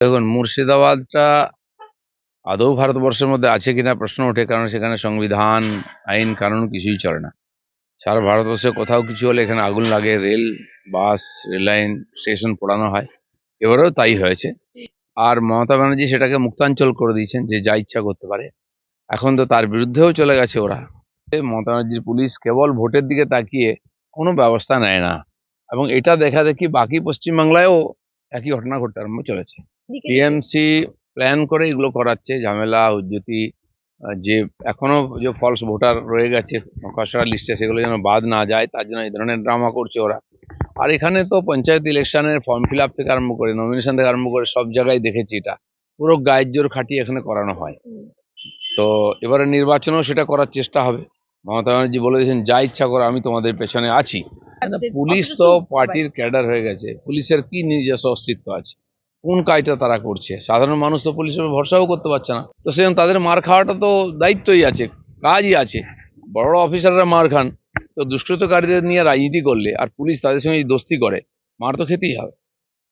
দেখুন, মুর্শিদাবাদটা আদৌ ভারতবর্ষের মধ্যে আছে কিনা প্রশ্ন ওঠে, কারণ সেখানে সংবিধান, আইন কানুন কিছুই চলে না। সারা ভারতবর্ষে কোথাও কিছু হলে এখানে আগুন লাগে, রেল, বাস, রেল লাইন, স্টেশন পোড়ানো হয়। এবারেও তাই হয়েছে। আর মমতা ব্যানার্জি সেটাকে মুক্তাঞ্চল করে দিয়েছেন, যে যা ইচ্ছা করতে পারে। এখন তো তার বিরুদ্ধেও চলে গেছে ওরা। মমতা ব্যানার্জির পুলিশ কেবল ভোটের দিকে তাকিয়ে কোনো ব্যবস্থা নেয় না, এবং এটা দেখা দেখি বাকি পশ্চিমবাংলায়ও একই ঘটনা ঘটতে আরম্ভ চলেছে। টিএমসি প্ল্যান করে এগুলো করাচ্ছে, ঝামেলা উজ্জতি, যে এখনো যে ফলস ভোটার রয়ে গেছে খসড়া লিস্টে, সেগুলো যেন বাদ না যায়, তার জন্য এই ধরনের ড্রামা করছে ওরা। আর এখানে তো পঞ্চায়েত ইলেকশনের ফর্ম ফিল আপ থেকে আরম্ভ করে, নমিনেশন থেকে আরম্ভ করে সব জায়গায় দেখেছি এটা পুরো গায়ের জোর খাটিয়ে এখানে করানো হয়। তো এবারে নির্বাচনেও সেটা করার চেষ্টা হবে। মমতা ব্যানার্জি বলে দিয়েছেন, যা ইচ্ছা করো, আমি তোমাদের পেছনে আছি। পুলিশ তো পার্টির ক্যাডার হয়ে গেছে, পুলিশের কি নিজস্ব অস্তিত্ব আছে? কোন কাজটা তারা করছে? সাধারণ মানুষ তো পুলিশের উপর ভরসাও করতে পারছে না। তো সেজন্য তাদের মার খাওয়াটা তো দায়িত্বই আছে, কাজই আছে। বড় বড় অফিসাররা মার খান, তো দুষ্কৃতকারীদের নিয়ে রাজনীতি করলে আর পুলিশ তাদের সঙ্গে দোস্তি করে, মার তো খেতেই হবে।